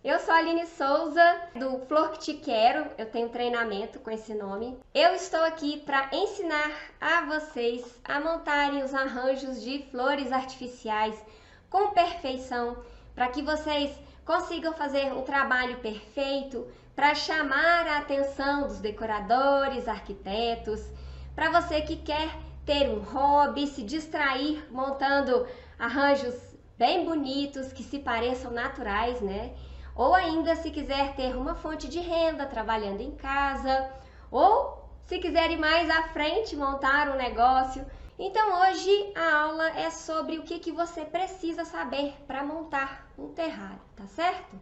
Eu sou a Aline Souza, do Flor que Te Quero, eu tenho treinamento com esse nome. Eu estou aqui para ensinar a vocês a montarem os arranjos de flores artificiais com perfeição, para que vocês consigam fazer um trabalho perfeito, para chamar a atenção dos decoradores, arquitetos, para você que quer ter um hobby, se distrair montando arranjos bem bonitos, que se pareçam naturais, né? Ou ainda se quiser ter uma fonte de renda trabalhando em casa, ou se quiser ir mais à frente, montar um negócio. Então hoje a aula é sobre o que você precisa saber para montar um terrário, tá certo?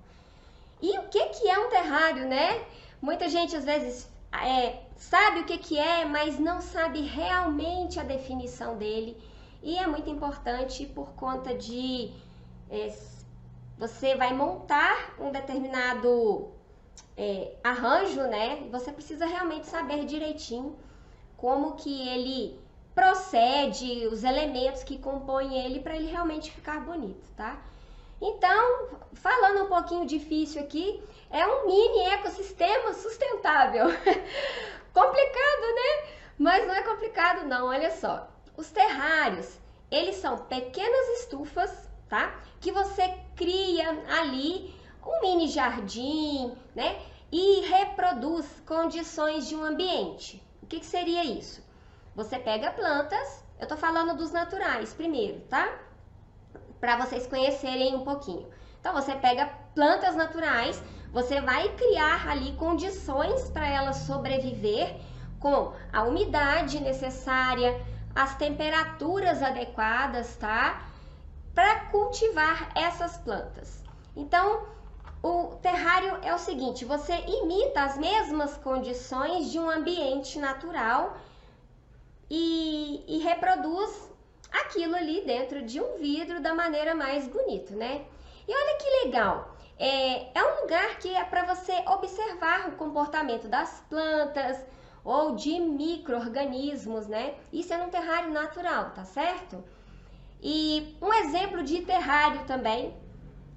E o que é um terrário, né? Muita gente às vezes sabe o que é, mas não sabe realmente a definição dele. E é muito importante por conta de você vai montar um determinado arranjo, né? Você precisa realmente saber direitinho como que ele procede, os elementos que compõem ele para ele realmente ficar bonito, tá? Então, falando um pouquinho difícil aqui, é um mini ecossistema sustentável. Complicado, né? Mas não é complicado não, olha só. Os terrários, eles são pequenas estufas, tá? Que você cria ali um mini jardim, né? E reproduz condições de um ambiente. O que seria isso? Você pega plantas, eu tô falando dos naturais primeiro, tá? Para vocês conhecerem um pouquinho. Então você pega plantas naturais, você vai criar ali condições para elas sobreviver com a umidade necessária, as temperaturas adequadas, tá? Para cultivar essas plantas. Então, o terrário é o seguinte, você imita as mesmas condições de um ambiente natural e reproduz aquilo ali dentro de um vidro da maneira mais bonita, né? E olha que legal, é um lugar que é para você observar o comportamento das plantas ou de micro-organismos, né? Isso é num terrário natural, tá certo? E um exemplo de terrário também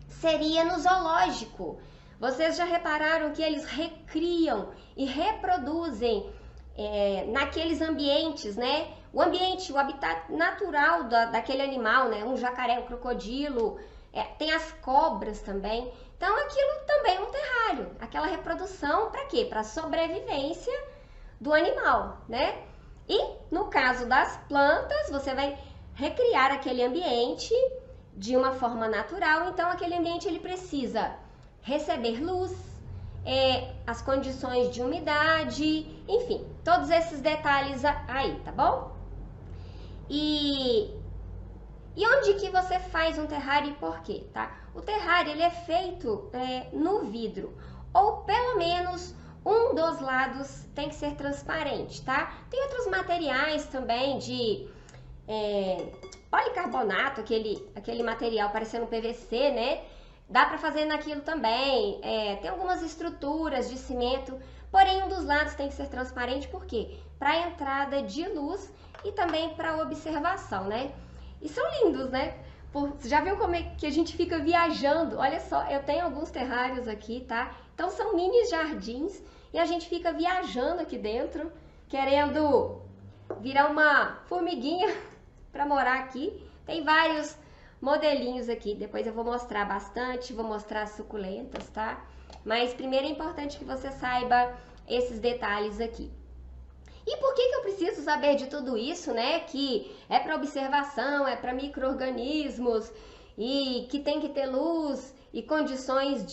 seria no zoológico. Vocês já repararam que eles recriam e reproduzem naqueles ambientes, né? O ambiente, o habitat natural daquele animal, né? Um jacaré, um crocodilo, tem as cobras também. Então aquilo também é um terrário. Aquela reprodução para quê? Para a sobrevivência do animal, né? E no caso das plantas, você vai recriar aquele ambiente de uma forma natural. Então aquele ambiente ele precisa receber luz, as condições de umidade, enfim, todos esses detalhes aí, tá bom? E onde que você faz um terrário e por quê, tá? O terrário ele é feito no vidro, ou pelo menos um dos lados tem que ser transparente, tá? Tem outros materiais também de policarbonato, aquele material parecendo PVC, né? Dá para fazer naquilo também. Tem algumas estruturas de cimento, porém um dos lados tem que ser transparente, por quê? Para entrada de luz e também para observação, né? E são lindos, né? Você já viu como é que a gente fica viajando? Olha só, eu tenho alguns terrários aqui, tá? Então são mini jardins e a gente fica viajando aqui dentro, querendo virar uma formiguinha para morar aqui. Tem vários modelinhos aqui, depois eu vou mostrar bastante, vou mostrar as suculentas, tá? Mas primeiro é importante que você saiba esses detalhes aqui. E por que eu preciso saber de tudo isso, né? Que é para observação, é para micro-organismos e que tem que ter luz e condições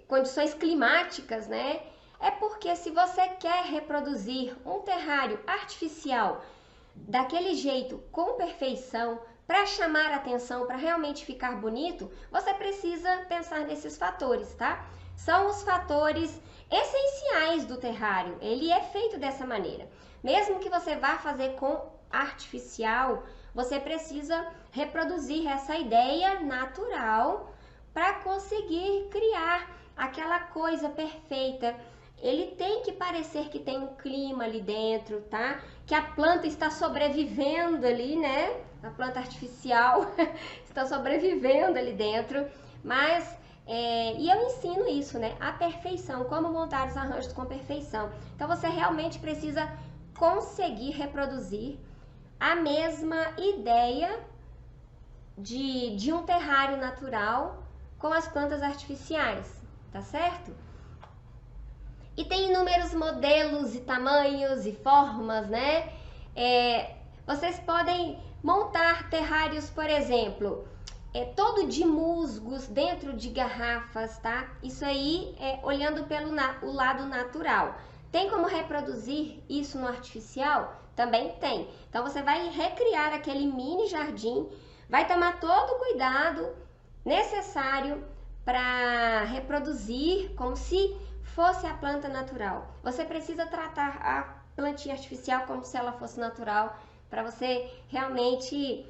condições climáticas, né? É porque se você quer reproduzir um terrário artificial daquele jeito, com perfeição, para chamar atenção, para realmente ficar bonito, você precisa pensar nesses fatores, tá? São os fatores essenciais do terrário, ele é feito dessa maneira. Mesmo que você vá fazer com artificial, você precisa reproduzir essa ideia natural para conseguir criar aquela coisa perfeita ele tem que parecer que tem um clima ali dentro, tá? Que a planta está sobrevivendo ali, né? A planta artificial está sobrevivendo ali dentro, mas e eu ensino isso, né? A perfeição, como montar os arranjos com perfeição. Então você realmente precisa conseguir reproduzir a mesma ideia de um terrário natural com as plantas artificiais, tá certo? E tem inúmeros modelos e tamanhos e formas, né? Vocês podem montar terrários, por exemplo, todo de musgos dentro de garrafas, tá? Isso aí olhando pelo o lado natural. Tem como reproduzir isso no artificial? Também tem. Então você vai recriar aquele mini jardim, vai tomar todo o cuidado necessário para reproduzir como se fosse a planta natural. Você precisa tratar a plantinha artificial como se ela fosse natural, para você realmente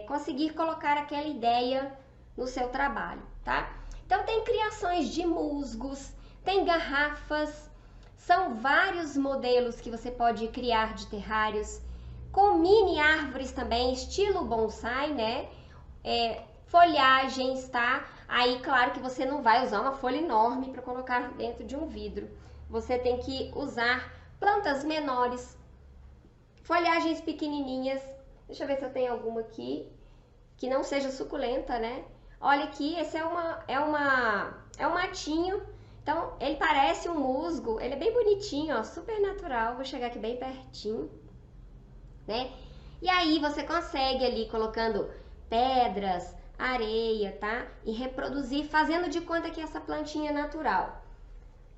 conseguir colocar aquela ideia no seu trabalho, tá? Então tem criações de musgos, tem garrafas, são vários modelos que você pode criar de terrários, com mini árvores também, estilo bonsai, né? Folhagens, tá? Aí, claro que você não vai usar uma folha enorme para colocar dentro de um vidro. Você tem que usar plantas menores, folhagens pequenininhas. Deixa eu ver se eu tenho alguma aqui que não seja suculenta, né? Olha aqui, esse é um matinho. Então, ele parece um musgo, ele é bem bonitinho, ó, super natural. Vou chegar aqui bem pertinho, né? E aí você consegue ali colocando pedras, areia, tá? E reproduzir, fazendo de conta que essa plantinha é natural.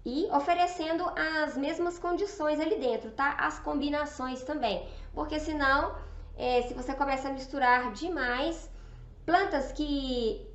E oferecendo as mesmas condições ali dentro, tá? As combinações também. Porque senão, se você começa a misturar demais plantas que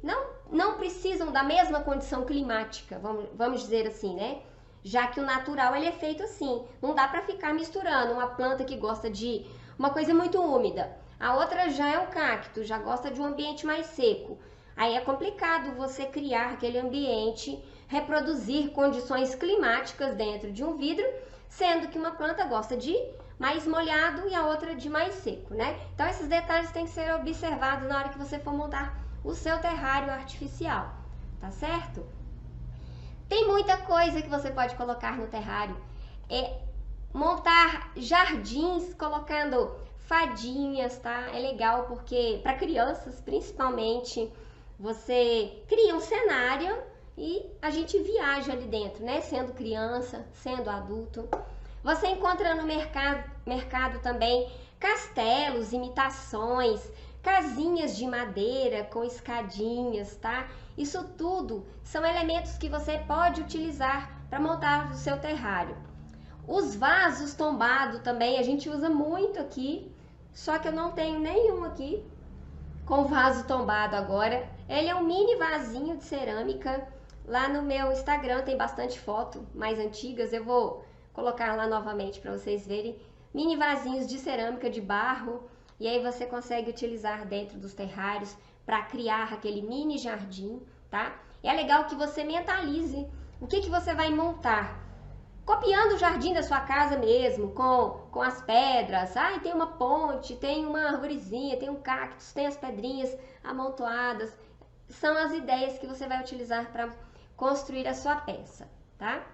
não precisam da mesma condição climática, vamos dizer assim, né? Já que o natural ele é feito assim. Não dá para ficar misturando uma planta que gosta de uma coisa muito úmida. A outra já é um cacto, já gosta de um ambiente mais seco. Aí é complicado você criar aquele ambiente, reproduzir condições climáticas dentro de um vidro, sendo que uma planta gosta de mais molhado e a outra de mais seco, né? Então esses detalhes têm que ser observados na hora que você for montar o seu terrário artificial, tá certo? Tem muita coisa que você pode colocar no terrário. Montar jardins colocando fadinhas, tá? É legal porque para crianças, principalmente, você cria um cenário e a gente viaja ali dentro, né? Sendo criança, sendo adulto. Você encontra no mercado também castelos, imitações, casinhas de madeira com escadinhas, tá? Isso tudo são elementos que você pode utilizar para montar o seu terrário. Os vasos tombados também a gente usa muito aqui, só que eu não tenho nenhum aqui com vaso tombado agora. Ele é um mini vasinho de cerâmica. Lá no meu Instagram tem bastante foto mais antigas, eu vou colocar lá novamente para vocês verem. Mini vasinhos de cerâmica de barro, e aí você consegue utilizar dentro dos terrários para criar aquele mini jardim, tá? É legal que você mentalize o que você vai montar. Copiando o jardim da sua casa mesmo, com as pedras. Ah, tem uma ponte, tem uma arvorezinha, tem um cactus, tem as pedrinhas amontoadas. São as ideias que você vai utilizar para construir a sua peça, tá?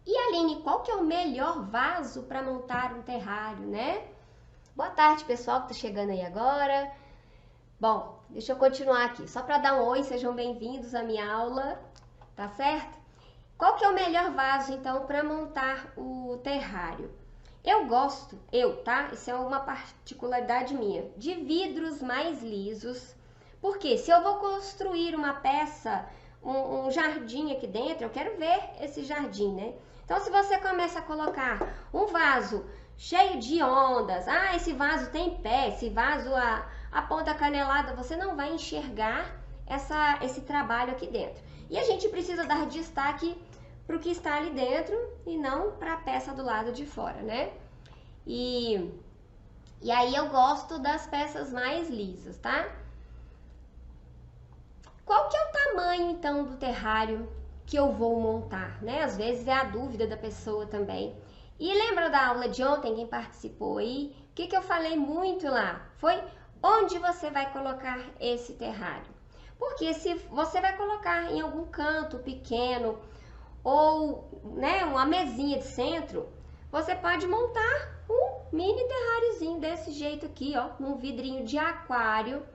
E Aline, qual que é o melhor vaso para montar um terrário, né? Boa tarde, pessoal que está chegando aí agora. Bom, deixa eu continuar aqui. Só para dar um oi, sejam bem-vindos à minha aula, tá certo? Qual que é o melhor vaso, então, para montar o terrário? Eu gosto, tá? Isso é uma particularidade minha, de vidros mais lisos. Porque se eu vou construir uma peça, um jardim aqui dentro, eu quero ver esse jardim, né? Então, se você começa a colocar um vaso cheio de ondas, esse vaso tem pé, esse vaso a ponta canelada, você não vai enxergar esse trabalho aqui dentro. E a gente precisa dar destaque para o que está ali dentro e não para a peça do lado de fora, né? E aí eu gosto das peças mais lisas, tá? Qual que é o tamanho, então, do terrário que eu vou montar, né? Às vezes é a dúvida da pessoa também. E lembra da aula de ontem, quem participou aí? O que eu falei muito lá? Foi onde você vai colocar esse terrário. Porque se você vai colocar em algum canto pequeno ou, né, uma mesinha de centro, você pode montar um mini terráriozinho desse jeito aqui, ó, num vidrinho de aquário.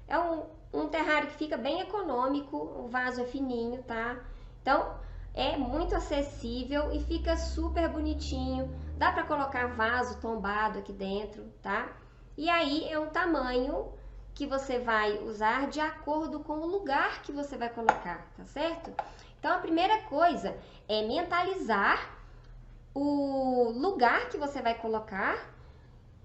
É um terrário que fica bem econômico, o vaso é fininho, tá? Então, é muito acessível e fica super bonitinho. Dá para colocar vaso tombado aqui dentro, tá? E aí é um tamanho que você vai usar de acordo com o lugar que você vai colocar, tá certo? Então, a primeira coisa é mentalizar o lugar que você vai colocar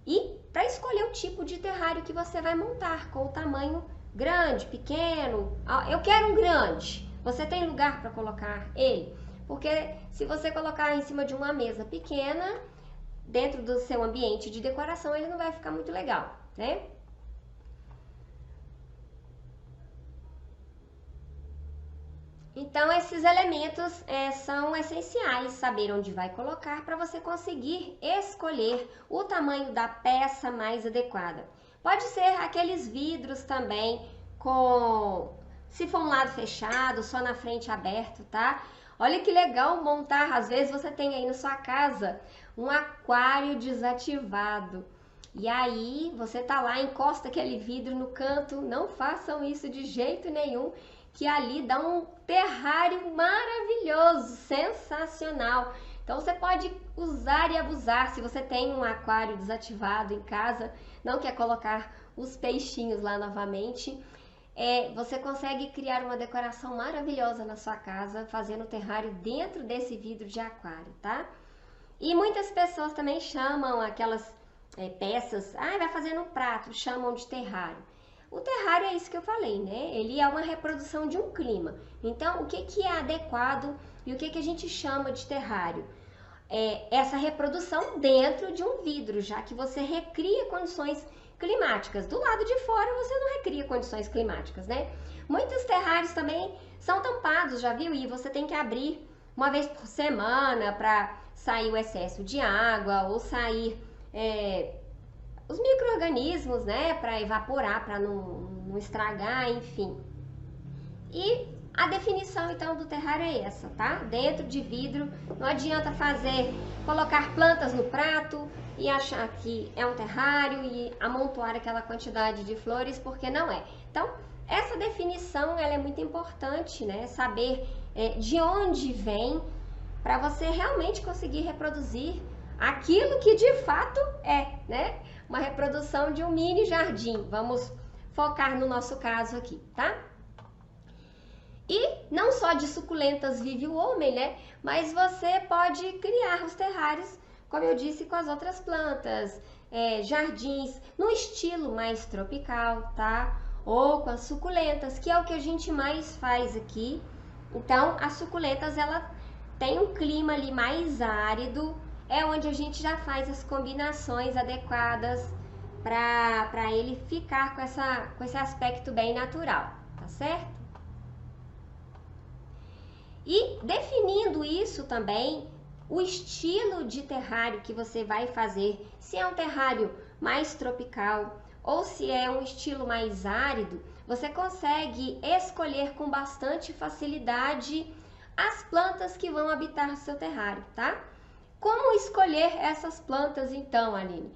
e para escolher o tipo de terrário que você vai montar, com o tamanho grande, pequeno. Eu quero um grande. Você tem lugar para colocar ele? Porque se você colocar em cima de uma mesa pequena, dentro do seu ambiente de decoração, ele não vai ficar muito legal, né? Então, esses elementos são essenciais, saber onde vai colocar para você conseguir escolher o tamanho da peça mais adequada. Pode ser aqueles vidros também, se for um lado fechado, só na frente aberto, tá? Olha que legal montar, às vezes você tem aí na sua casa um aquário desativado. E aí, você tá lá, encosta aquele vidro no canto, não façam isso de jeito nenhum, que ali dá um terrário maravilhoso, sensacional. Então você pode usar e abusar. Se você tem um aquário desativado em casa, não quer colocar os peixinhos lá novamente, você consegue criar uma decoração maravilhosa na sua casa, fazendo o terrário dentro desse vidro de aquário, tá? E muitas pessoas também chamam aquelas peças, vai fazer no prato, chamam de terrário. O terrário é isso que eu falei, né? Ele é uma reprodução de um clima. Então, o que é adequado e o que a gente chama de terrário? Essa reprodução dentro de um vidro, já que você recria condições climáticas. Do lado de fora, você não recria condições climáticas, né? Muitos terrários também são tampados, já viu? E você tem que abrir uma vez por semana para sair o excesso de água ou sair os micro-organismos, né, para evaporar, para não estragar, enfim. E a definição, então, do terrário é essa, tá? Dentro de vidro, não adianta colocar plantas no prato e achar que é um terrário e amontoar aquela quantidade de flores, porque não é. Então, essa definição, ela é muito importante, né? Saber de onde vem, para você realmente conseguir reproduzir aquilo que de fato né? Uma reprodução de um mini jardim. Vamos focar no nosso caso aqui, tá? E não só de suculentas vive o homem, né? Mas você pode criar os terrários, como eu disse, com as outras plantas, jardins, no estilo mais tropical, tá? Ou com as suculentas, que é o que a gente mais faz aqui. Então, as suculentas, ela tem um clima ali mais árido, é onde a gente já faz as combinações adequadas para ele ficar com esse aspecto bem natural, tá certo? E definindo isso também, o estilo de terrário que você vai fazer, se é um terrário mais tropical ou se é um estilo mais árido, você consegue escolher com bastante facilidade as plantas que vão habitar o seu terrário, tá? Como escolher essas plantas então, Aline?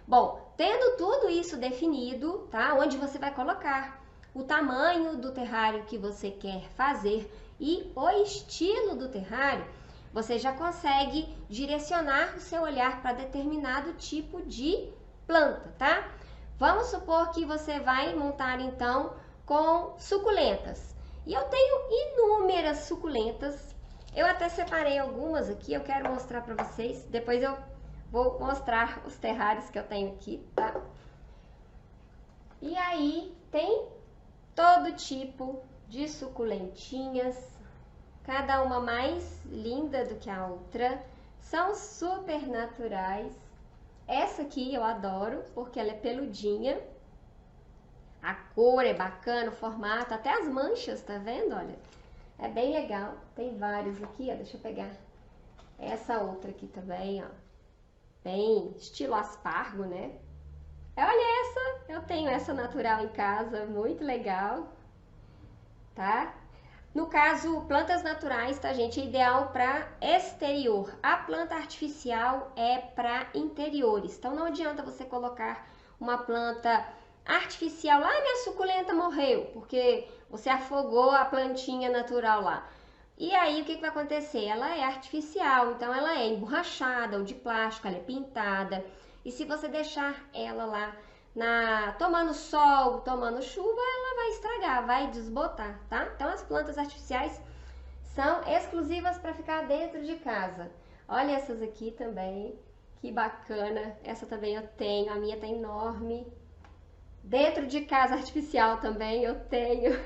Bom, tendo tudo isso definido, tá? Onde você vai colocar, o tamanho do terrário que você quer fazer e o estilo do terrário, você já consegue direcionar o seu olhar para determinado tipo de planta, tá? Vamos supor que você vai montar então com suculentas. E eu tenho inúmeras suculentas. Eu até separei algumas aqui, eu quero mostrar para vocês. Depois eu vou mostrar os terrários que eu tenho aqui, tá? E aí tem todo tipo de suculentinhas, cada uma mais linda do que a outra. São super naturais. Essa aqui eu adoro porque ela é peludinha. A cor é bacana, o formato, até as manchas, tá vendo? Olha, É bem legal. Tem vários aqui, ó. Deixa eu pegar essa outra aqui também, ó. Bem estilo aspargo, né? Olha essa, eu tenho essa natural em casa, muito legal, tá? No caso, plantas naturais, tá, gente? É ideal para exterior. A planta artificial é para interiores. Então não adianta você colocar uma planta artificial lá, minha suculenta morreu, porque você afogou a plantinha natural lá. E aí o que vai acontecer? Ela é artificial, então ela é emborrachada ou de plástico, ela é pintada. E se você deixar ela lá tomando sol, tomando chuva, ela vai estragar, vai desbotar, tá? Então as plantas artificiais são exclusivas para ficar dentro de casa. Olha essas aqui também, que bacana. Essa também eu tenho, a minha tá enorme. Dentro de casa artificial também eu tenho.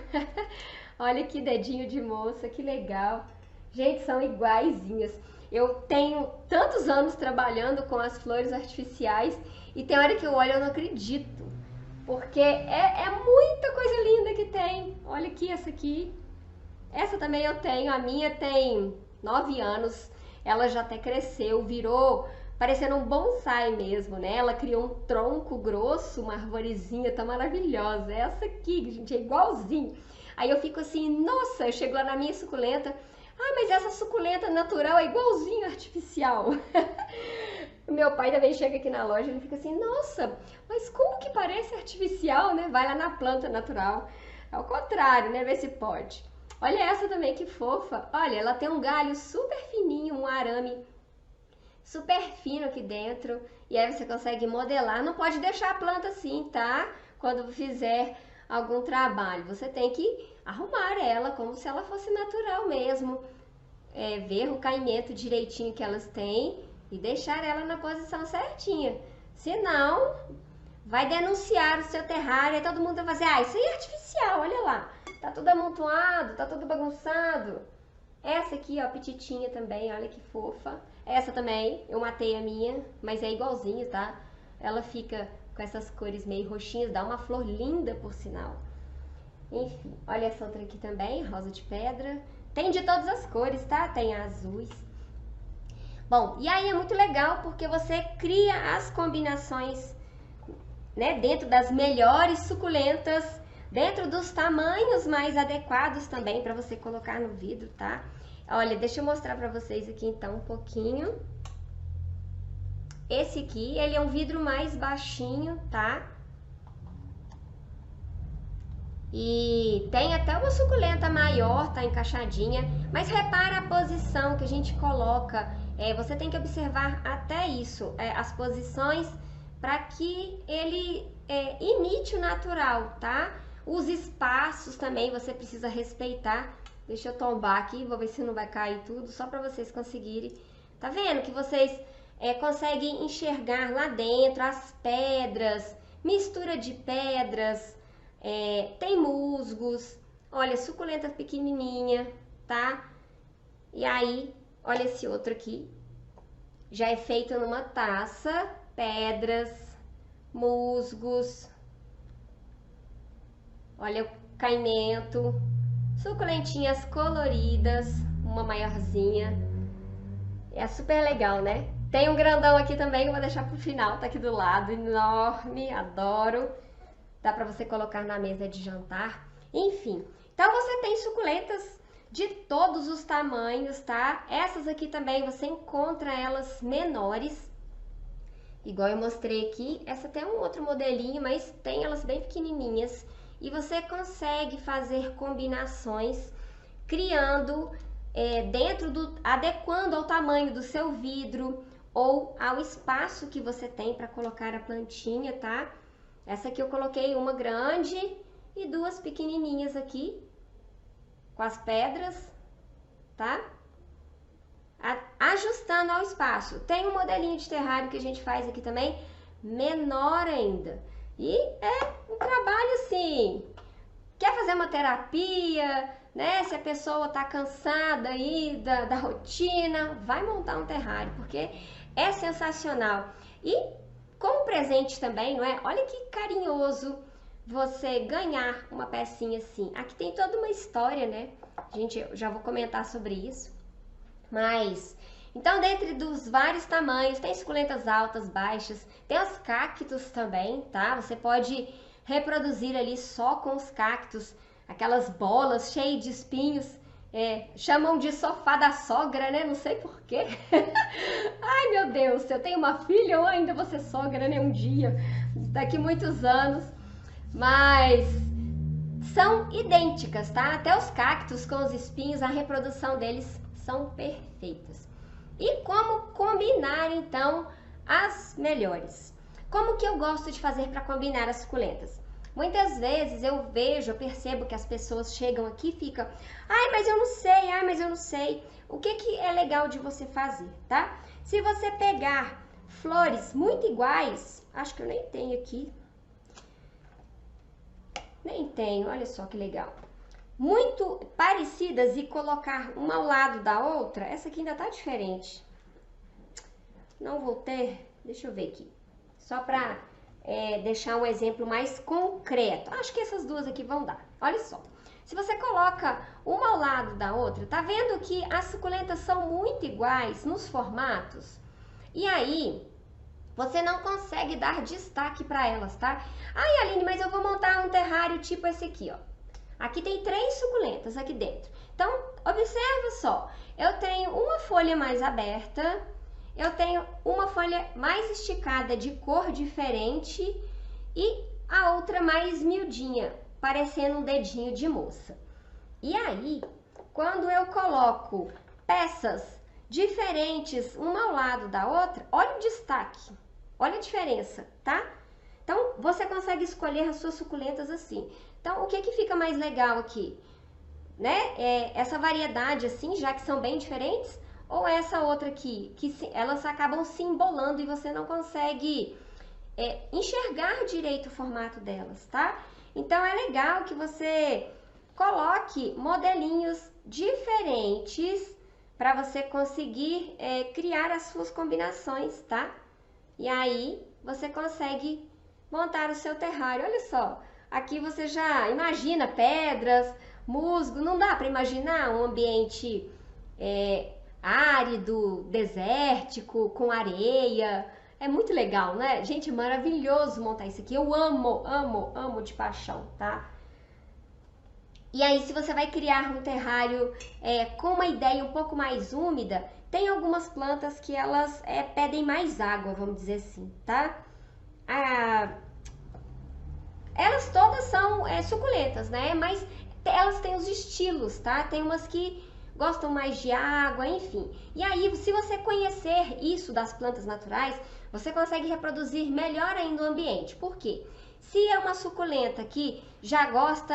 Olha que dedinho de moça, que legal. Gente, são iguaizinhas. Eu tenho tantos anos trabalhando com as flores artificiais e tem hora que eu olho e eu não acredito. Porque é muita coisa linda que tem. Olha aqui essa aqui. Essa também eu tenho. A minha tem 9 anos. Ela já até cresceu, virou parecendo um bonsai mesmo, né? Ela criou um tronco grosso, uma arvorezinha, tá maravilhosa. Essa aqui, gente, é igualzinho. Aí eu fico assim, nossa, eu chego lá na minha suculenta, ah, mas essa suculenta natural é igualzinho artificial. O meu pai também chega aqui na loja e ele fica assim, nossa, mas como que parece artificial, né? Vai lá na planta natural. Ao contrário, né? Vê se pode. Olha essa também, que fofa. Olha, ela tem um galho super fininho, um arame super fino aqui dentro. E aí você consegue modelar. Não pode deixar a planta assim, tá? Quando fizer algum trabalho. Você tem que arrumar ela como se ela fosse natural mesmo. Ver o caimento direitinho que elas têm e deixar ela na posição certinha. Senão, vai denunciar o seu terrário e todo mundo vai fazer, ah, isso aí é artificial, olha lá. Tá tudo amontoado, tá tudo bagunçado. Essa aqui, ó, petitinha também, olha que fofa. Essa também, eu matei a minha, mas é igualzinho, tá? Ela fica com essas cores meio roxinhas, dá uma flor linda, por sinal. Enfim, olha essa outra aqui também, rosa de pedra. Tem de todas as cores, tá? Tem azuis. Bom, e aí é muito legal porque você cria as combinações, né, dentro das melhores suculentas, dentro dos tamanhos mais adequados também para você colocar no vidro, tá? Olha, deixa eu mostrar para vocês aqui então um pouquinho. Esse aqui, ele é um vidro mais baixinho, tá? E tem até uma suculenta maior, tá encaixadinha, mas repara a posição que a gente coloca. Você tem que observar até isso, as posições, para que ele imite o natural, tá? Os espaços também você precisa respeitar. Deixa eu tombar aqui, vou ver se não vai cair tudo, só para vocês conseguirem. Tá vendo que vocês conseguem enxergar lá dentro as pedras, mistura de pedras, tem musgos, olha, suculenta pequenininha, tá? E aí, olha esse outro aqui, já é feito numa taça, pedras, musgos, olha o caimento, suculentinhas coloridas, uma maiorzinha, é super legal, né? Tem um grandão aqui também que eu vou deixar pro final, tá aqui do lado, enorme, adoro. Dá pra você colocar na mesa de jantar, enfim. Então você tem suculentas de todos os tamanhos, tá? Essas aqui também você encontra elas menores, igual eu mostrei aqui. Essa tem um outro modelinho, mas tem elas bem pequenininhas. E você consegue fazer combinações, criando adequando ao tamanho do seu vidro ou ao espaço que você tem para colocar a plantinha, tá? Essa aqui eu coloquei uma grande e duas pequenininhas aqui, com as pedras, tá? Ajustando ao espaço. Tem um modelinho de terrário que a gente faz aqui também, menor ainda. E é um trabalho assim, quer fazer uma terapia, né? Se a pessoa tá cansada aí da rotina, vai montar um terrário, porque é sensacional. E como presente também, não é? Olha que carinhoso você ganhar uma pecinha assim. Aqui tem toda uma história, né? Gente, eu já vou comentar sobre isso. Mas, então, dentre dos vários tamanhos, tem suculentas altas, baixas, tem os cactos também, tá? Você pode reproduzir ali só com os cactos, aquelas bolas cheias de espinhos, chamam de sofá da sogra, né? Não sei porquê. Ai, meu Deus, se eu tenho uma filha, eu ainda vou ser sogra, né? Um dia, daqui muitos anos. Mas são idênticas, tá? Até os cactos com os espinhos, a reprodução deles são perfeitas. E como combinar, então, as melhores? Como que eu gosto de fazer para combinar as suculentas? Muitas vezes eu percebo que as pessoas chegam aqui e ficam, ai, mas eu não sei, ai, mas eu não sei. O que que é legal de você fazer, tá? Se você pegar flores muito iguais, acho que eu nem tenho aqui. Nem tenho, olha só que legal. Muito parecidas e colocar uma ao lado da outra, essa aqui ainda tá diferente. Não vou ter, deixa eu ver aqui. Só para deixar um exemplo mais concreto. Acho que essas duas aqui vão dar. Olha só. Se você coloca uma ao lado da outra, tá vendo que as suculentas são muito iguais nos formatos? E aí, você não consegue dar destaque para elas, tá? Ai, Aline, mas eu vou montar um terrário tipo esse aqui, ó. Aqui tem 3 suculentas aqui dentro. Então, observa só. Eu tenho uma folha mais aberta, eu tenho uma folha mais esticada de cor diferente e a outra mais miudinha, parecendo um dedinho de moça. E aí, quando eu coloco peças diferentes uma ao lado da outra, olha o destaque, olha a diferença, tá? Então, você consegue escolher as suas suculentas assim. Então, o que que fica mais legal aqui? Né? Essa variedade assim, já que são bem diferentes, ou essa outra aqui, que elas acabam se embolando e você não consegue enxergar direito o formato delas, tá? Então, é legal que você coloque modelinhos diferentes para você conseguir criar as suas combinações, tá? E aí, você consegue montar o seu terrário. Olha só, aqui você já imagina pedras, musgo, não dá para imaginar um ambiente árido, desértico, com areia. É muito legal, né? Gente, maravilhoso montar isso aqui. Eu amo, amo, amo de paixão, tá? E aí, se você vai criar um terrário com uma ideia um pouco mais úmida, tem algumas plantas que elas pedem mais água, vamos dizer assim, tá? Elas todas são suculentas, né? Mas elas têm os estilos, tá? Tem umas que gostam mais de água, enfim. E aí, se você conhecer isso das plantas naturais, você consegue reproduzir melhor ainda o ambiente. Por quê? Se é uma suculenta que já gosta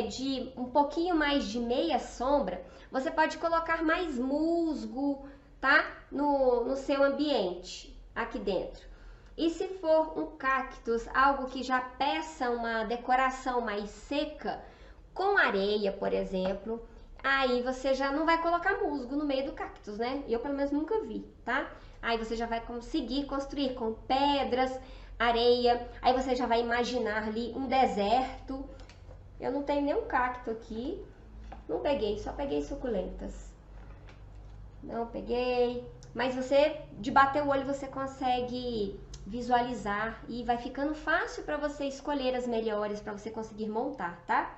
de um pouquinho mais de meia sombra, você pode colocar mais musgo, tá? No seu ambiente, aqui dentro. E se for um cactus, algo que já peça uma decoração mais seca, com areia, por exemplo, aí você já não vai colocar musgo no meio do cactus, né? Eu, pelo menos, nunca vi, tá? Aí você já vai conseguir construir com pedras, areia, aí você já vai imaginar ali um deserto. Eu não tenho nenhum cacto aqui, não peguei, só peguei suculentas. Não peguei, mas você, de bater o olho, você consegue visualizar e vai ficando fácil para você escolher as melhores para você conseguir montar, tá?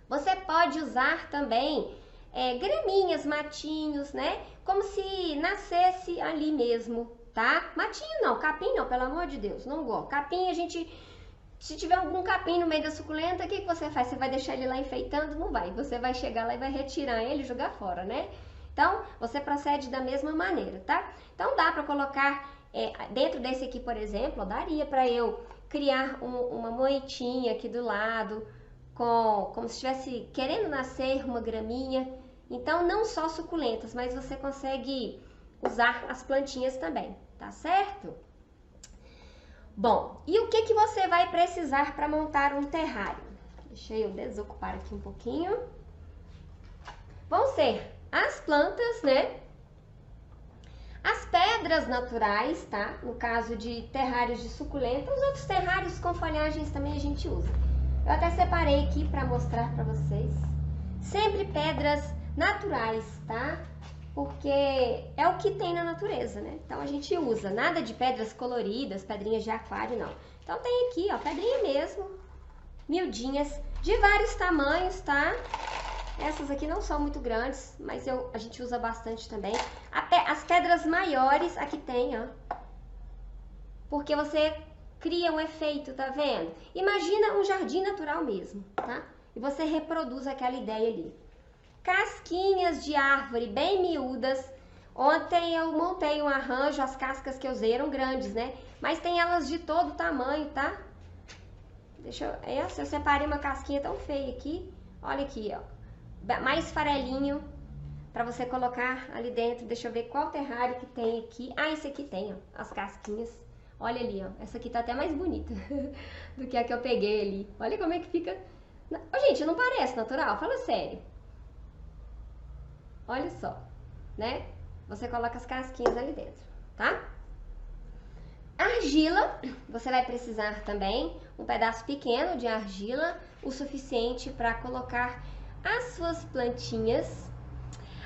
Você pode usar também graminhas, matinhos, né? Como se nascesse ali mesmo, tá? Matinho não, capim não, pelo amor de Deus, não gosto. Capim a gente, se tiver algum capim no meio da suculenta, o que você faz? Você vai deixar ele lá enfeitando? Não vai, você vai chegar lá e vai retirar ele e jogar fora, né? Então, você procede da mesma maneira, tá? Então, dá para colocar dentro desse aqui, por exemplo, daria para eu criar uma moitinha aqui do lado, como se estivesse querendo nascer uma graminha. Então, não só suculentas, mas você consegue usar as plantinhas também, tá certo? Bom, e o que você vai precisar para montar um terrário? Deixa eu desocupar aqui um pouquinho. Vão ser as plantas, né? As pedras naturais, tá? No caso de terrários de suculenta, os outros terrários com folhagens também a gente usa. Eu até separei aqui para mostrar para vocês. sempre pedras naturais, tá? Porque é o que tem na natureza, né? Então a gente usa nada de pedras coloridas, pedrinhas de aquário, não. Então tem aqui, ó, pedrinha mesmo, miudinhas, de vários tamanhos, tá? Essas aqui não são muito grandes, mas a gente usa bastante também. As pedras maiores, aqui tem, ó. Porque você cria um efeito, tá vendo? Imagina um jardim natural mesmo, tá? E você reproduz aquela ideia ali. Casquinhas de árvore bem miúdas. Ontem eu montei um arranjo, as cascas que eu usei eram grandes, né? Mas tem elas de todo tamanho, tá? Eu separei uma casquinha tão feia aqui. Olha aqui, ó. Mais farelinho para você colocar ali dentro. Deixa eu ver qual terrário que tem aqui. Ah, esse aqui tem, ó, as casquinhas. Olha ali, ó. Essa aqui tá até mais bonita do que a que eu peguei ali. Olha como é que fica. Ô, gente, não parece natural? Fala sério. Olha só, né? Você coloca as casquinhas ali dentro, tá? Argila, você vai precisar também um pedaço pequeno de argila, o suficiente para colocar as suas plantinhas.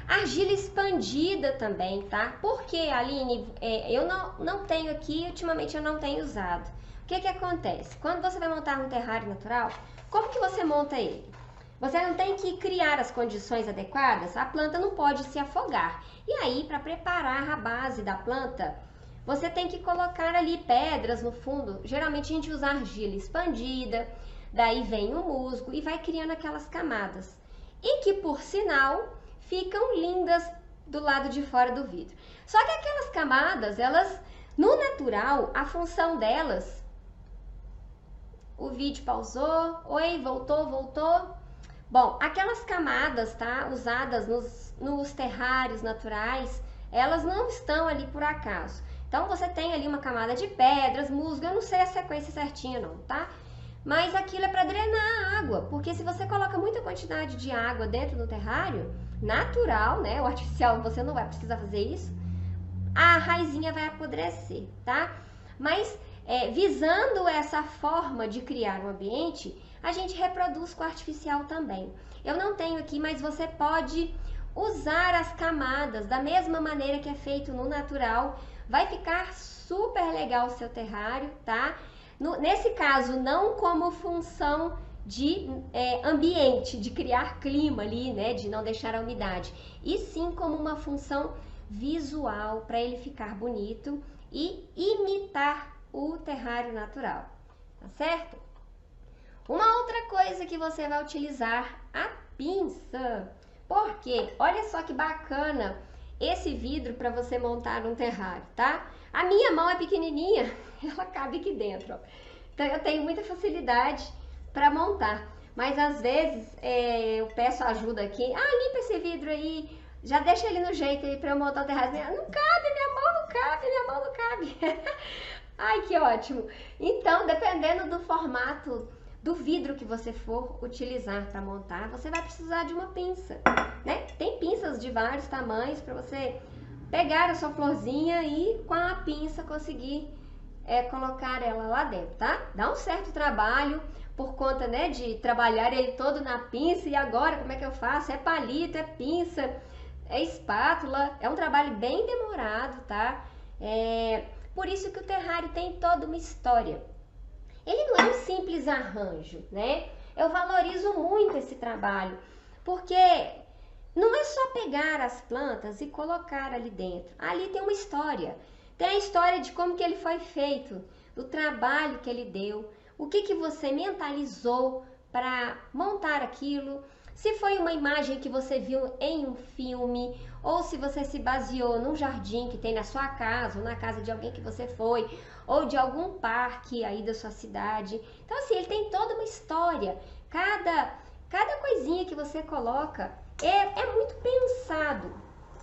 Argila expandida também, tá? Porque, Aline, eu não tenho aqui, ultimamente eu não tenho usado. O que que acontece? Quando você vai montar um terrário natural, como que você monta ele? Você não tem que criar as condições adequadas, a planta não pode se afogar. E aí, para preparar a base da planta, você tem que colocar ali pedras no fundo. Geralmente a gente usa argila expandida, daí vem o musgo e vai criando aquelas camadas. E que, por sinal, ficam lindas do lado de fora do vidro. Só que aquelas camadas, elas, no natural, a função delas... O vídeo pausou. Oi, voltou. Bom, aquelas camadas, tá, usadas nos terrários naturais, elas não estão ali por acaso. Então, você tem ali uma camada de pedras, musgo, eu não sei a sequência certinha não, tá? Mas aquilo é para drenar a água, porque se você coloca muita quantidade de água dentro do terrário, natural, né, o artificial você não vai precisar fazer isso, a raizinha vai apodrecer, tá? Mas, visando essa forma de criar um ambiente, a gente reproduz com artificial também. Eu não tenho aqui, mas você pode usar as camadas da mesma maneira que é feito no natural. Vai ficar super legal o seu terrário, tá? Nesse caso, não como função de ambiente, de criar clima ali, né? De não deixar a umidade. E sim como uma função visual para ele ficar bonito e imitar o terrário natural, tá certo? Uma outra coisa que você vai utilizar, a pinça. Porque, olha só que bacana esse vidro para você montar um terrário, tá? A minha mão é pequenininha, ela cabe aqui dentro, ó. Então eu tenho muita facilidade para montar. Mas às vezes eu peço ajuda aqui. Ah, limpa esse vidro aí, já deixa ele no jeito aí para eu montar o terrário. Não cabe, minha mão não cabe. Ai, que ótimo. Então, dependendo do formato do vidro que você for utilizar para montar, você vai precisar de uma pinça, né? Tem pinças de vários tamanhos para você pegar a sua florzinha e com a pinça conseguir colocar ela lá dentro, tá? Dá um certo trabalho por conta, né, de trabalhar ele todo na pinça. E agora como é que eu faço? É palito, é pinça, é espátula, é um trabalho bem demorado, tá? Por isso que o terrário tem toda uma história. Ele não é um simples arranjo, né? Eu valorizo muito esse trabalho, porque não é só pegar as plantas e colocar ali dentro. Ali tem uma história. Tem a história de como que ele foi feito, do trabalho que ele deu, o que que você mentalizou para montar aquilo, se foi uma imagem que você viu em um filme, ou se você se baseou num jardim que tem na sua casa, ou na casa de alguém que você foi, ou de algum parque aí da sua cidade. Então assim, ele tem toda uma história. Cada coisinha que você coloca é muito pensado,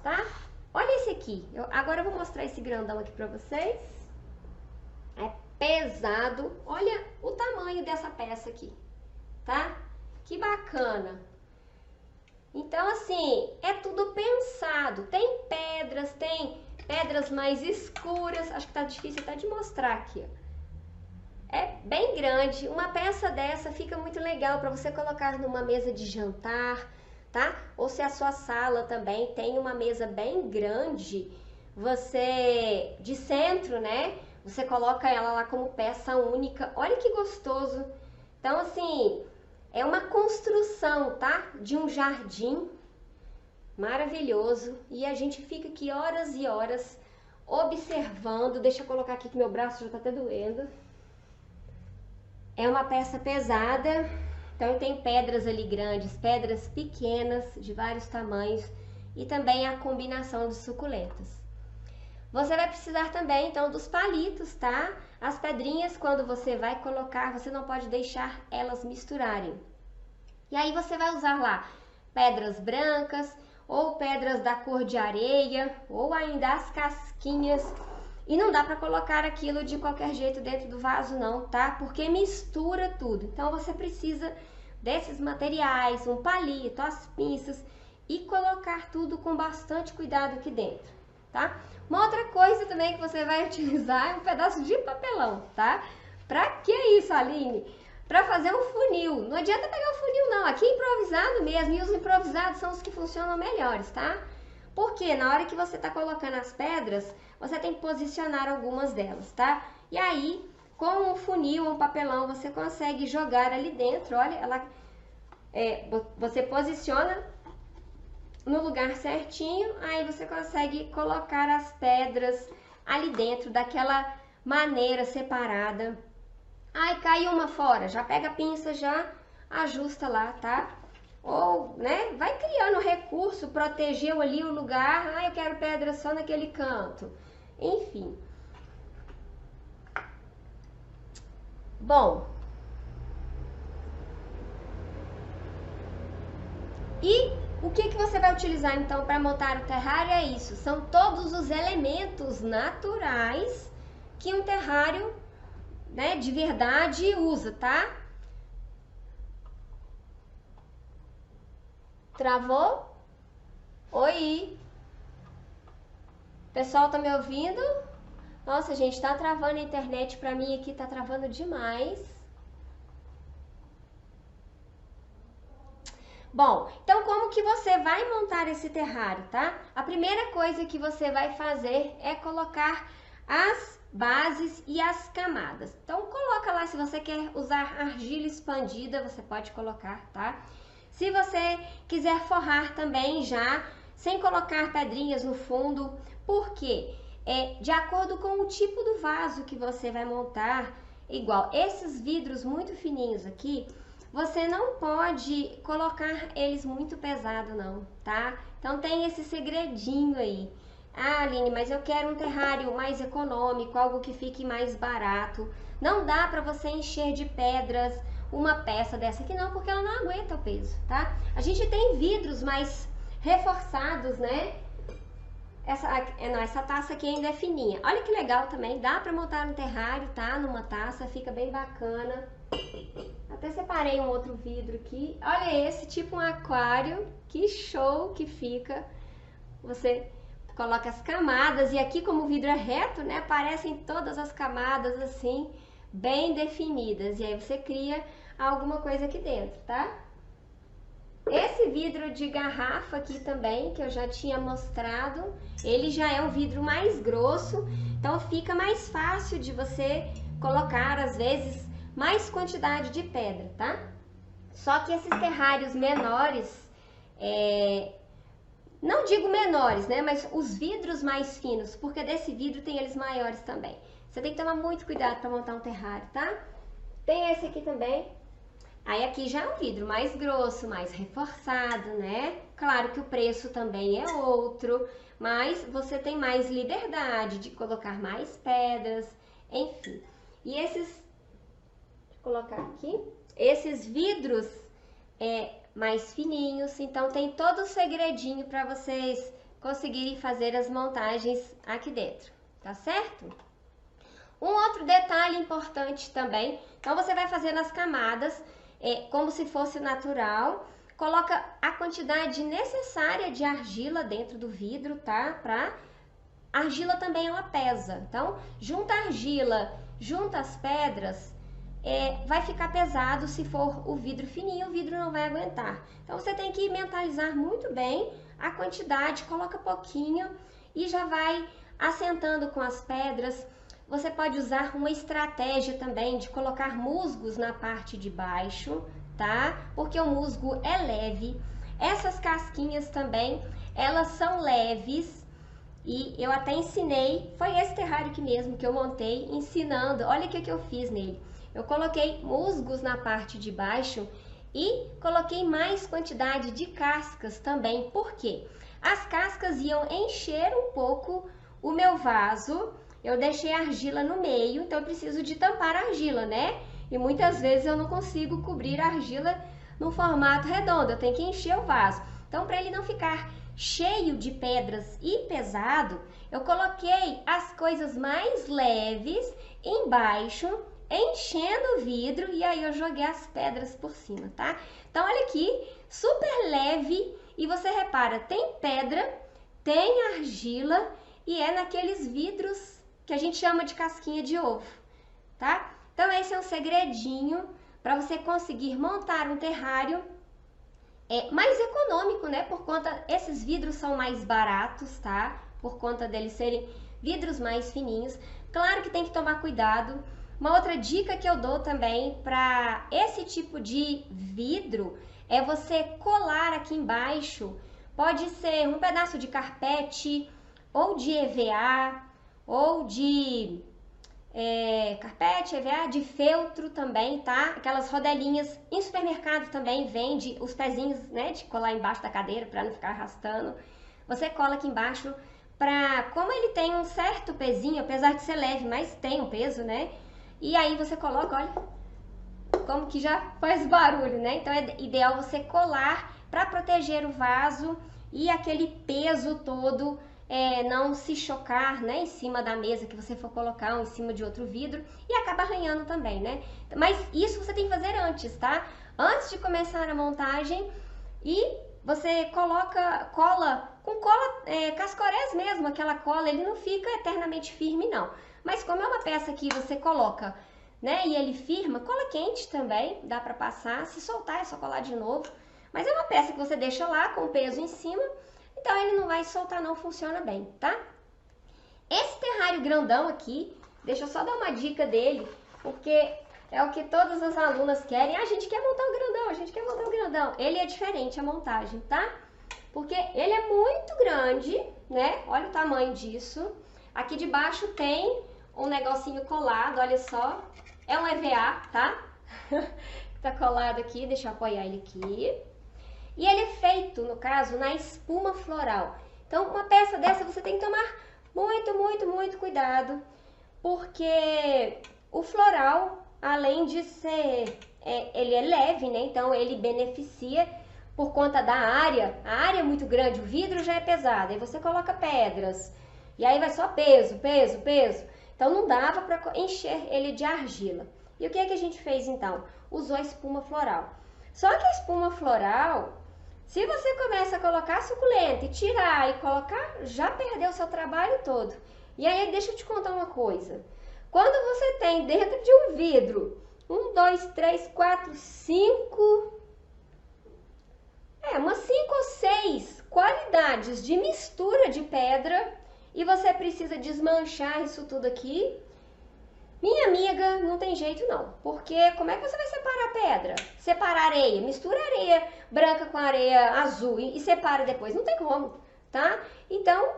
tá? Olha esse aqui. Agora eu vou mostrar esse grandão aqui pra vocês. É pesado. Olha o tamanho dessa peça aqui, tá? Que bacana. Então, assim, é tudo pensado. Tem pedras mais escuras. Acho que tá difícil até de mostrar aqui, ó. É bem grande. Uma peça dessa fica muito legal para você colocar numa mesa de jantar, tá? Ou se a sua sala também tem uma mesa bem grande, você, de centro, né? Você coloca ela lá como peça única. Olha que gostoso! Então, assim, é uma construção, tá? De um jardim maravilhoso. E a gente fica aqui horas e horas observando. Deixa eu colocar aqui que meu braço já tá até doendo. É uma peça pesada. Então tem pedras ali grandes, pedras pequenas de vários tamanhos e também a combinação de suculentas. Você vai precisar também então dos palitos, tá? As pedrinhas, quando você vai colocar, você não pode deixar elas misturarem. E aí você vai usar lá pedras brancas ou pedras da cor de areia ou ainda as casquinhas. E não dá para colocar aquilo de qualquer jeito dentro do vaso não, tá? Porque mistura tudo. Então você precisa desses materiais, um palito, as pinças e colocar tudo com bastante cuidado aqui dentro, tá? Uma outra coisa também que você vai utilizar é um pedaço de papelão, tá? Pra que isso, Aline? Pra fazer um funil. Não adianta pegar o funil não, aqui é improvisado mesmo e os improvisados são os que funcionam melhores, tá? Porque na hora que você tá colocando as pedras, você tem que posicionar algumas delas, tá? E aí, com um funil ou um papelão, você consegue jogar ali dentro, olha, ela, você posiciona no lugar certinho, aí você consegue colocar as pedras ali dentro daquela maneira separada. Ai, caiu uma fora, já pega a pinça, já ajusta lá, tá? Ou, né, vai criando recurso, protegeu ali o lugar, ah, eu quero pedra só naquele canto. Enfim. Bom. E o que você vai utilizar então para montar o terrário é isso. São todos os elementos naturais que um terrário, né, de verdade usa, tá? Travou? Oi! Pessoal, tá me ouvindo? Nossa, gente, tá travando a internet pra mim aqui, tá travando demais. Bom, então como que você vai montar esse terrário, tá? A primeira coisa que você vai fazer é colocar as bases e as camadas. Então coloca lá, se você quer usar argila expandida, você pode colocar, tá? Se você quiser forrar também já, sem colocar pedrinhas no fundo, por quê? De acordo com o tipo do vaso que você vai montar, igual esses vidros muito fininhos aqui, você não pode colocar eles muito pesado não, tá? Então tem esse segredinho aí. Ah, Aline, mas eu quero um terrário mais econômico, algo que fique mais barato. Não dá para você encher de pedras uma peça dessa aqui não, porque ela não aguenta o peso, tá? A gente tem vidros mais reforçados, né? Essa taça aqui ainda é fininha. Olha que legal também, dá para montar um terrário, tá? Numa taça, fica bem bacana. Até separei um outro vidro aqui. Olha esse, tipo um aquário. Que show que fica. Você coloca as camadas e aqui como o vidro é reto, né? Aparecem todas as camadas assim, bem definidas. E aí você cria alguma coisa aqui dentro, tá? Esse vidro de garrafa aqui também, que eu já tinha mostrado, ele já é um vidro mais grosso, então fica mais fácil de você colocar, às vezes, mais quantidade de pedra, tá? Só que esses terrários menores, não digo menores, né? Mas os vidros mais finos, porque desse vidro tem eles maiores também. Você tem que tomar muito cuidado para montar um terrário, tá? Tem esse aqui também. Aí aqui já é um vidro mais grosso, mais reforçado, né? Claro que o preço também é outro, mas você tem mais liberdade de colocar mais pedras, enfim. E esses, deixa eu colocar aqui, esses vidros mais fininhos, então tem todo o segredinho para vocês conseguirem fazer as montagens aqui dentro, tá certo? Um outro detalhe importante também, então você vai fazer nas camadas, como se fosse natural, coloca a quantidade necessária de argila dentro do vidro, tá? A argila também ela pesa, então junta a argila, junta as pedras, vai ficar pesado se for o vidro fininho, o vidro não vai aguentar. Então você tem que mentalizar muito bem a quantidade, coloca pouquinho e já vai assentando com as pedras. Você pode usar uma estratégia também de colocar musgos na parte de baixo, tá? Porque o musgo é leve. Essas casquinhas também, elas são leves e eu até ensinei, foi esse terrário aqui mesmo que eu montei, ensinando, olha o que eu fiz nele. Eu coloquei musgos na parte de baixo e coloquei mais quantidade de cascas também, por quê? As cascas iam encher um pouco o meu vaso, eu deixei a argila no meio, então eu preciso de tampar a argila, né? E muitas vezes eu não consigo cobrir a argila no formato redondo, eu tenho que encher o vaso. Então, para ele não ficar cheio de pedras e pesado, eu coloquei as coisas mais leves embaixo, enchendo o vidro, e aí eu joguei as pedras por cima, tá? Então, olha aqui, super leve, e você repara, tem pedra, tem argila, e é naqueles vidros que a gente chama de casquinha de ovo, tá? Então, esse é um segredinho para você conseguir montar um terrário mais econômico, né? Por conta, esses vidros são mais baratos, tá? Por conta deles serem vidros mais fininhos. Claro que tem que tomar cuidado. Uma outra dica que eu dou também para esse tipo de vidro é você colar aqui embaixo. Pode ser um pedaço de carpete, ou de EVA, ou de carpete, EVA, de feltro também, tá? Aquelas rodelinhas, em supermercado também vende os pezinhos, né, de colar embaixo da cadeira para não ficar arrastando. Você cola aqui embaixo como ele tem um certo pezinho, apesar de ser leve, mas tem um peso, né? E aí você coloca, olha, como que já faz barulho, né? Então é ideal você colar para proteger o vaso e aquele peso todo não se chocar, né, em cima da mesa que você for colocar ou em cima de outro vidro e acaba arranhando também, né? Mas isso você tem que fazer antes, tá? Antes de começar a montagem, e você cola com cola cascorés mesmo, aquela cola, ele não fica eternamente firme não. Mas como é uma peça que você coloca, né, e ele firma, cola quente também, dá pra passar, se soltar é só colar de novo. Mas é uma peça que você deixa lá com o peso em cima, então ele não vai soltar não, funciona bem, tá? Esse terrário grandão aqui, deixa eu só dar uma dica dele, porque é o que todas as alunas querem. A gente quer montar um grandão, a gente quer montar um grandão. Ele é diferente a montagem, tá? Porque ele é muito grande, né? Olha o tamanho disso. Aqui de baixo tem um negocinho colado, olha só. É um EVA, tá? Tá colado aqui, deixa eu apoiar ele aqui. E ele é feito, no caso, na espuma floral. Então, uma peça dessa você tem que tomar muito, muito, muito cuidado, porque o floral, além de ser, ele é leve, né? Então, ele beneficia por conta da área. A área é muito grande, o vidro já é pesado, aí você coloca pedras, e aí vai só peso, peso, peso. Então, não dava para encher ele de argila. E o que é que a gente fez, então? Usou a espuma floral. Só que a espuma floral, se você começa a colocar suculenta e tirar e colocar, já perdeu o seu trabalho todo. E aí, deixa eu te contar uma coisa. Quando você tem dentro de um vidro, 1, 2, 3, 4, 5... umas 5 ou 6 qualidades de mistura de pedra, e você precisa desmanchar isso tudo aqui, minha amiga, não tem jeito não, porque como é que você vai separar a pedra? Separar areia, mistura areia branca com areia azul e separa depois, não tem como, tá? Então,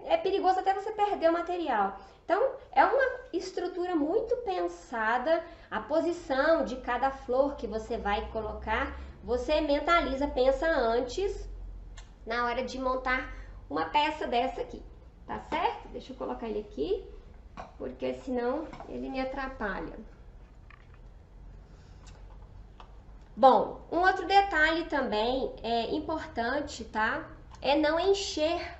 é perigoso até você perder o material. Então, é uma estrutura muito pensada, a posição de cada flor que você vai colocar, você mentaliza, pensa antes, na hora de montar uma peça dessa aqui, tá certo? Deixa eu colocar ele aqui, porque senão ele me atrapalha. Bom, um outro detalhe também importante, tá? É não encher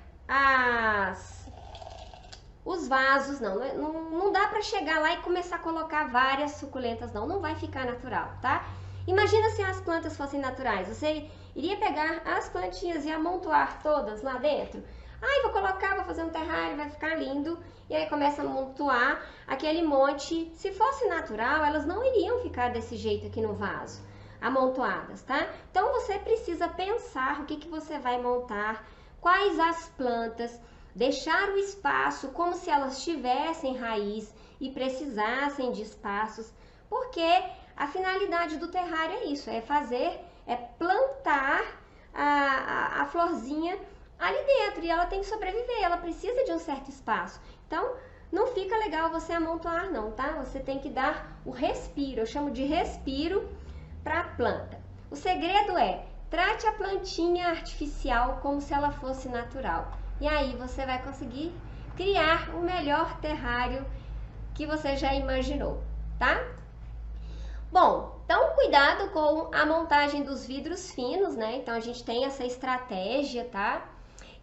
os vasos, não dá pra chegar lá e começar a colocar várias suculentas, não vai ficar natural, tá? Imagina se as plantas fossem naturais, você iria pegar as plantinhas e amontoar todas lá dentro? Ai, vou fazer um terrário, vai ficar lindo. E aí começa a amontoar aquele monte. Se fosse natural, elas não iriam ficar desse jeito aqui no vaso, amontoadas, tá? Então você precisa pensar o que que você vai montar, quais as plantas, deixar o espaço como se elas tivessem raiz e precisassem de espaços, porque a finalidade do terrário é isso, é plantar a florzinha ali dentro, e ela tem que sobreviver, ela precisa de um certo espaço. Então, não fica legal você amontoar não, tá? Você tem que dar o respiro, eu chamo de respiro para a planta. O segredo é, trate a plantinha artificial como se ela fosse natural. E aí você vai conseguir criar o melhor terrário que você já imaginou, tá? Bom, então cuidado com a montagem dos vidros finos, né? Então a gente tem essa estratégia, tá?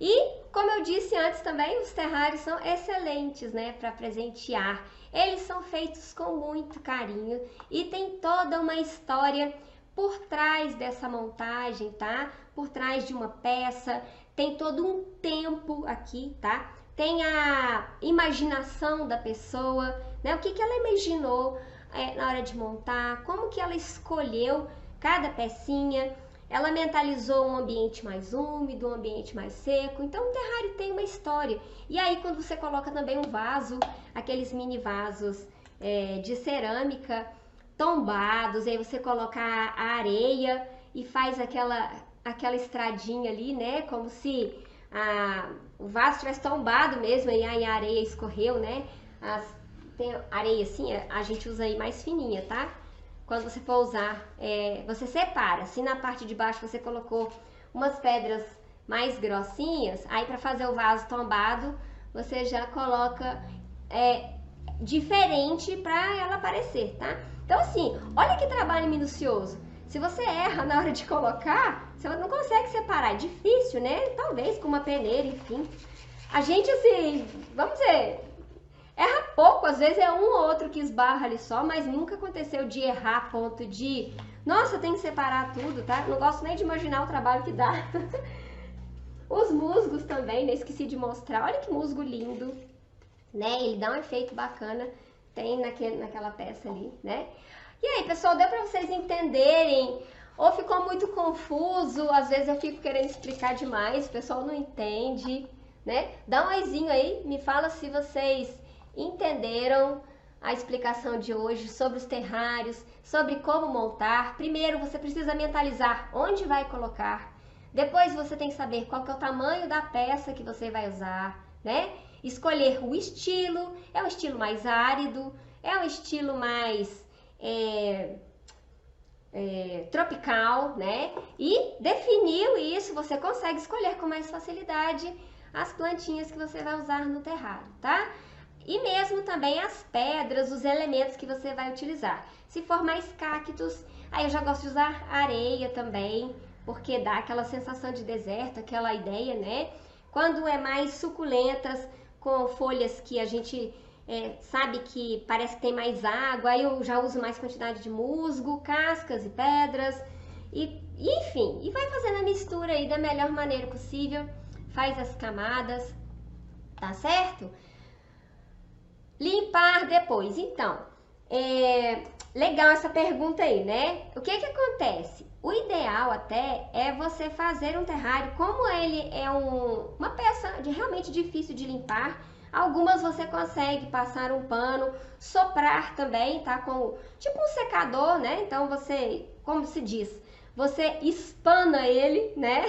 E, como eu disse antes também, os terrários são excelentes, né, para presentear. Eles são feitos com muito carinho e tem toda uma história por trás dessa montagem, tá? Por trás de uma peça, tem todo um tempo aqui, tá? Tem a imaginação da pessoa, né? O que que ela imaginou na hora de montar, como que ela escolheu cada pecinha. Ela mentalizou um ambiente mais úmido, um ambiente mais seco. Então, o terrário tem uma história. E aí, quando você coloca também um vaso, aqueles mini vasos de cerâmica tombados, aí você coloca a areia e faz aquela estradinha ali, né? Como se o vaso tivesse tombado mesmo, e aí a areia escorreu, né? Tem areia assim, a gente usa aí mais fininha, tá? Quando você for usar, você separa. Se na parte de baixo você colocou umas pedras mais grossinhas, aí para fazer o vaso tombado, você já coloca diferente para ela aparecer, tá? Então assim, olha que trabalho minucioso. Se você erra na hora de colocar, você não consegue separar, é difícil, né? Talvez com uma peneira, enfim. A gente assim, vamos dizer, erra pouco, às vezes é um ou outro que esbarra ali só, mas nunca aconteceu de errar a ponto de, nossa, tem que separar tudo, tá? Não gosto nem de imaginar o trabalho que dá. Os musgos também, né? Esqueci de mostrar. Olha que musgo lindo, né? Ele dá um efeito bacana, tem naquela peça ali, né? E aí, pessoal, deu pra vocês entenderem? Ou ficou muito confuso? Às vezes eu fico querendo explicar demais, o pessoal não entende, né? Dá um oizinho aí, me fala se vocês entenderam a explicação de hoje sobre os terrários, sobre como montar. Primeiro você precisa mentalizar onde vai colocar, depois você tem que saber qual que é o tamanho da peça que você vai usar, né? Escolher o estilo, é um estilo mais árido, é um estilo mais tropical, né? E definiu isso, você consegue escolher com mais facilidade as plantinhas que você vai usar no terrário, tá? E mesmo também as pedras, os elementos que você vai utilizar. Se for mais cactos, aí eu já gosto de usar areia também, porque dá aquela sensação de deserto, aquela ideia, né? Quando é mais suculentas, com folhas que a gente sabe que parece que tem mais água, aí eu já uso mais quantidade de musgo, cascas e pedras, enfim, e vai fazendo a mistura aí da melhor maneira possível, faz as camadas, tá certo? Limpar depois. Então, legal essa pergunta aí, né? O que que acontece? O ideal até é você fazer um terrário, como ele é uma peça realmente difícil de limpar. Algumas você consegue passar um pano, soprar também, tá? Com tipo um secador, né? Então você, como se diz, você espana ele, né?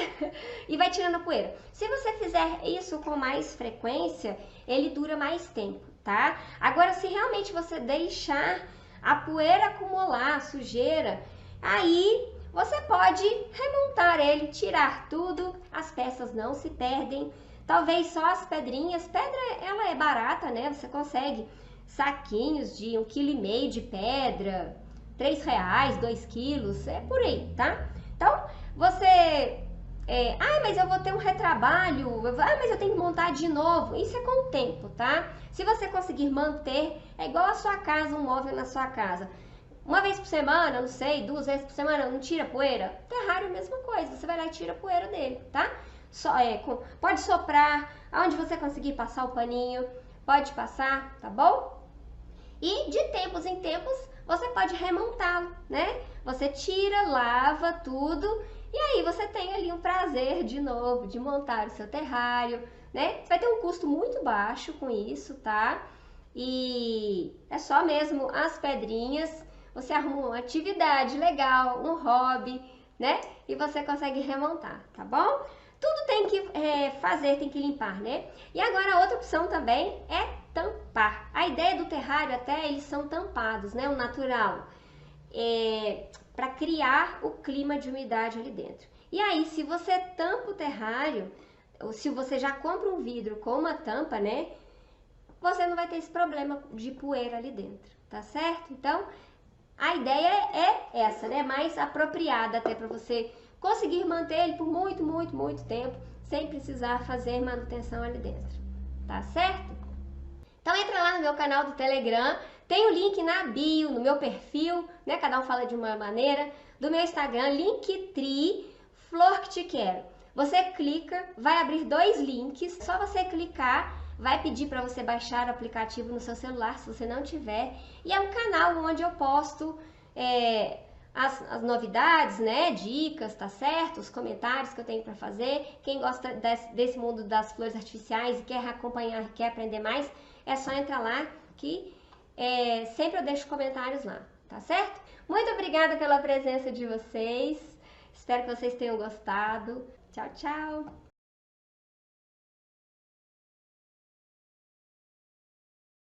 E vai tirando a poeira. Se você fizer isso com mais frequência, ele dura mais tempo, tá? Agora, se realmente você deixar a poeira acumular, a sujeira, aí você pode remontar ele, tirar tudo, as peças não se perdem. Talvez só as pedrinhas, pedra ela é barata, né? Você consegue saquinhos de 1,5 kg de pedra, R$3, 2 quilos, é por aí, tá? Então, você... mas eu vou ter um retrabalho, mas eu tenho que montar de novo. Isso é com o tempo, tá? Se você conseguir manter, é igual a sua casa, um móvel na sua casa. Uma vez por semana, não sei, 2 vezes por semana, não tira poeira? Terrário é a mesma coisa, você vai lá e tira a poeira dele, tá? pode soprar, aonde você conseguir passar o paninho, pode passar, tá bom? E de tempos em tempos você pode remontá-lo, né? Você tira, lava tudo e aí você tem ali um prazer de novo de montar o seu terrário, né? Você vai ter um custo muito baixo com isso, tá? E é só mesmo as pedrinhas, você arruma uma atividade legal, um hobby, né? E você consegue remontar, tá bom? Tudo tem que fazer, tem que limpar, né? E agora a outra opção também é tampar. A ideia do terrário até eles são tampados, né? O natural, para criar o clima de umidade ali dentro. E aí, se você tampa o terrário, ou se você já compra um vidro com uma tampa, né? Você não vai ter esse problema de poeira ali dentro, tá certo? Então, a ideia é essa, né? Mais apropriada até para você conseguir manter ele por muito, muito, muito tempo, sem precisar fazer manutenção ali dentro, tá certo? Então entra lá no meu canal do Telegram, tem o link na bio, no meu perfil, né? Cada um fala de uma maneira, do meu Instagram, Linktree, Flor que Te Quero. Você clica, vai abrir 2 links, só você clicar, vai pedir para você baixar o aplicativo no seu celular, se você não tiver. E é um canal onde eu posto as novidades, né? Dicas, tá certo? Os comentários que eu tenho para fazer. Quem gosta desse mundo das flores artificiais e quer acompanhar, quer aprender mais, é só entrar lá que sempre eu deixo comentários lá, tá certo? Muito obrigada pela presença de vocês. Espero que vocês tenham gostado. Tchau, tchau!